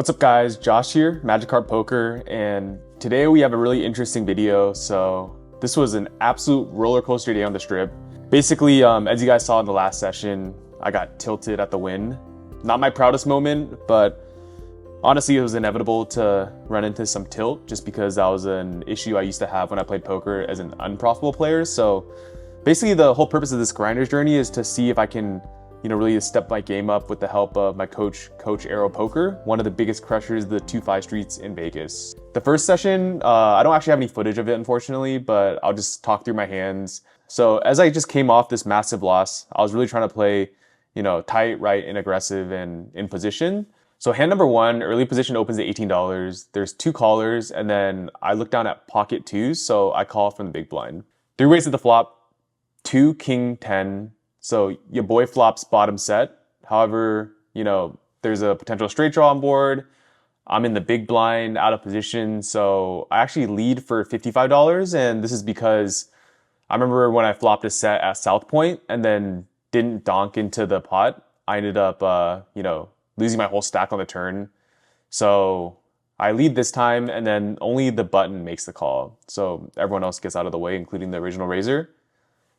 What's up guys, Josh here, Magic Card Poker, and today we have a really interesting video. So this was an absolute roller coaster day on the strip. Basically, as you guys saw in the last session, I got tilted at the win. Not my proudest moment, but honestly it was inevitable to run into some tilt just because that was an issue I used to have when I played poker as an unprofitable player. So basically the whole purpose of this grinder's journey is to see if I can really step my game up with the help of my coach Arrow Poker, one of the biggest crushers of the 2-5 streets in Vegas. The first session, I don't actually have any footage of it, unfortunately, but I'll just talk through my hands. So as I just came off this massive loss, I was really trying to play, tight, right, and aggressive and in position. So hand number one, early position opens at $18. There's two callers, and then I look down at pocket twos, so I call from the big blind. Three ways at the flop, 2, king, 10. So your boy flops bottom set. However, there's a potential straight draw on board. I'm in the big blind, out of position. So I actually lead for $55. And this is because I remember when I flopped a set at South Point and then didn't donk into the pot, I ended up, losing my whole stack on the turn. So I lead this time, and then only the button makes the call. So everyone else gets out of the way, including the original raiser.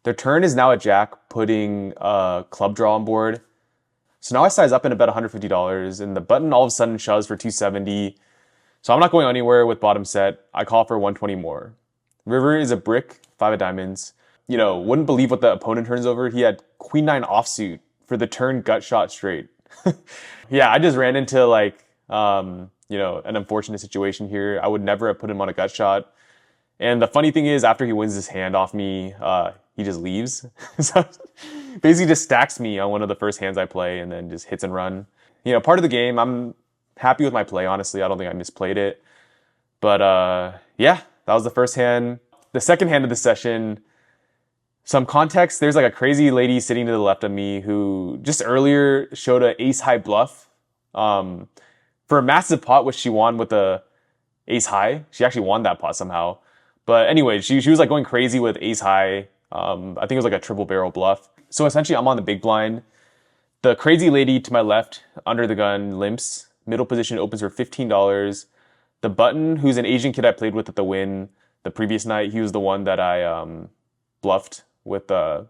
Their turn is now a jack, putting a club draw on board. So now I size up and bet $150, and the button all of a sudden shoves for $270. So I'm not going anywhere with bottom set. I call for $120 more. River is a brick, 5 of diamonds. Wouldn't believe what the opponent turns over. He had queen 9 offsuit for the turn gut shot straight. Yeah, I just ran into an unfortunate situation here. I would never have put him on a gut shot. And the funny thing is, after he wins this hand off me, he just leaves. So basically just stacks me on one of the first hands I play and then just hits and run. Part of the game, I'm happy with my play, honestly. I don't think I misplayed it. But yeah, that was the first hand. The second hand of the session, some context, there's like a crazy lady sitting to the left of me who just earlier showed an ace high bluff for a massive pot, which she won with a ace high. She actually won that pot somehow. But anyway, she was like going crazy with ace high. I think it was like a triple barrel bluff. So essentially I'm on the big blind. The crazy lady to my left under the gun limps. Middle position opens for $15. The button, who's an Asian kid I played with at the win the previous night, he was the one that I bluffed with, I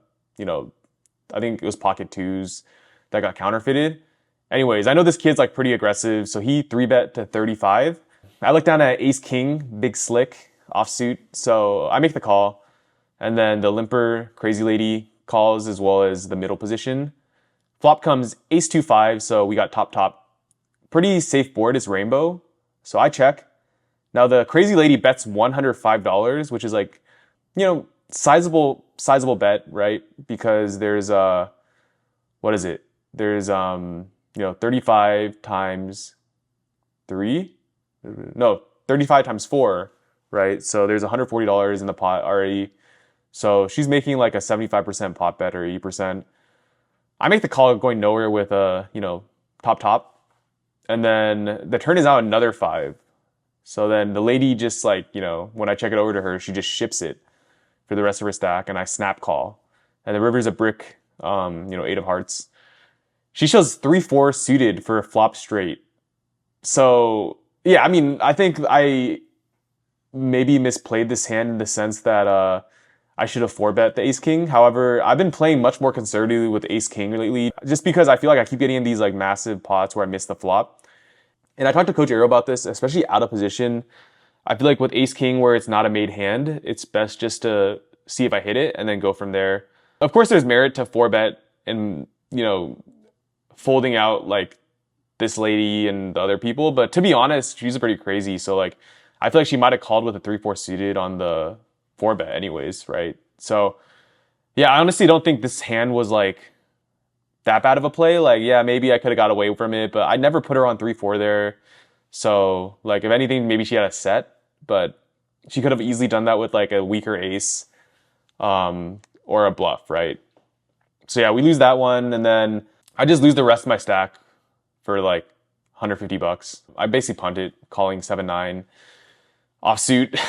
think it was pocket twos that got counterfeited. Anyways, I know this kid's like pretty aggressive, so he 3-bet to 35. I look down at ace king, big slick, offsuit, so I make the call. And then the limper, crazy lady, calls as well as the middle position. Flop comes ace 2-5, so we got top. Pretty safe board is rainbow, so I check. Now the crazy lady bets $105, which is like, sizable bet, right? Because there's what is it? There's 35 times 3? No, 35 times 4, right? So there's $140 in the pot already. So she's making like a 75% pot bet or 80%. I make the call going nowhere with a, top. And then the turn is out another 5. So then the lady just when I check it over to her, she just ships it for the rest of her stack, and I snap call. And the river's a brick, 8 of hearts. She shows 3-4 suited for a flop straight. So yeah, I think I maybe misplayed this hand in the sense that I should have 4-bet the ace king. However, I've been playing much more conservatively with ace king lately, just because I feel like I keep getting in these like massive pots where I miss the flop. And I talked to Coach Arrow about this, especially out of position. I feel like with ace king, where it's not a made hand, it's best just to see if I hit it and then go from there. Of course, there's merit to 4-bet and, folding out like this lady and the other people. But to be honest, she's pretty crazy. So like, I feel like she might have called with a 3-4 suited on the 4-bet anyways, right? So yeah, I honestly don't think this hand was like that bad of a play. Like, yeah, maybe I could have got away from it, but I never put her on 3-4 there. So like, if anything, maybe she had a set, but she could have easily done that with like a weaker ace or a bluff, right? So yeah, we lose that one, and then I just lose the rest of my stack for like $150. I basically punt it, calling 7-9 offsuit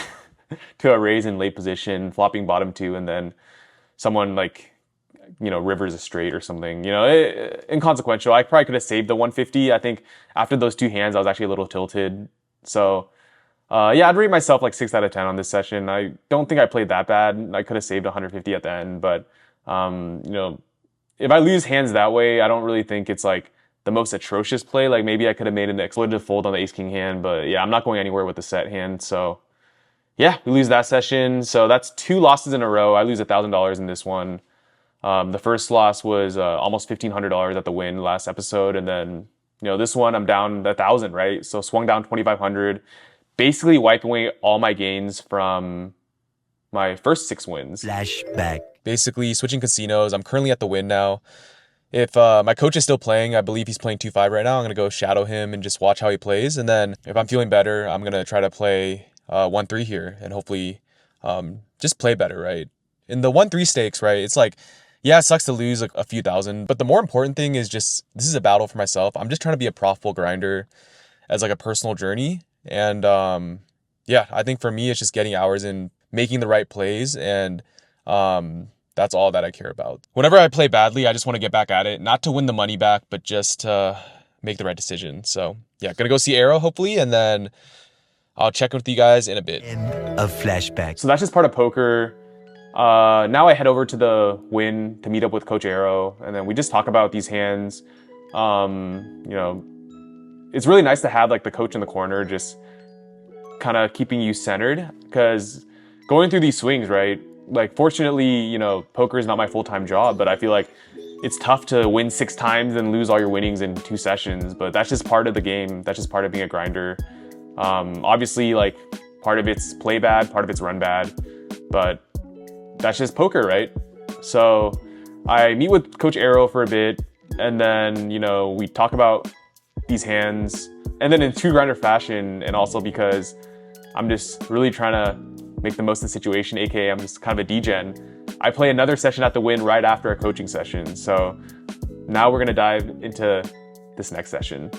to a raise in late position, flopping bottom 2, and then someone like rivers a straight or something. Inconsequential. I probably could have saved the 150. I think after those two hands, I was actually a little tilted. So yeah, I'd rate myself like 6 out of 10 on this session. I don't think I played that bad. I could have saved 150 at the end, but if I lose hands that way, I don't really think it's like the most atrocious play. Like maybe I could have made an exploitative fold on the ace king hand, but yeah, I'm not going anywhere with the set hand. So yeah, we lose that session. So that's 2 losses in a row. I lose $1,000 in this one. The first loss was almost $1,500 at the win last episode, and then this one I'm down 1,000, right? So swung down 2,500, basically wiping away all my gains from my first 6 wins. Flashback. Basically switching casinos. I'm currently at the win now. If my coach is still playing, I believe he's playing 2-5 right now, I'm gonna go shadow him and just watch how he plays. And then if I'm feeling better, I'm gonna try to play 1-3 here and hopefully just play better, right? In the 1-3 stakes, right? It's like, yeah, it sucks to lose like a few thousand, but the more important thing is just, this is a battle for myself. I'm just trying to be a profitable grinder as like a personal journey. And yeah, I think for me, it's just getting hours in, making the right plays, and that's all that I care about. Whenever I play badly, I just want to get back at it, not to win the money back, but just to make the right decision. So yeah, gonna go see Arrow hopefully, and then I'll check with you guys in a bit. End of Flashback. So that's just part of poker. Now I head over to the win to meet up with Coach Arrow, and then we just talk about these hands. It's really nice to have like the coach in the corner, just kind of keeping you centered, because going through these swings, right? Like fortunately, poker is not my full-time job, but I feel like it's tough to win 6 times and lose all your winnings in 2 sessions, but that's just part of the game. That's just part of being a grinder. Obviously, like part of it's play bad, part of it's run bad, but that's just poker, right? So I meet with Coach Arrow for a bit, and then, we talk about these hands, and then in true grinder fashion, and also because I'm just really trying to make the most of the situation, aka I'm just kind of a degen, I play another session at the win right after a coaching session. So now we're gonna dive into this next session.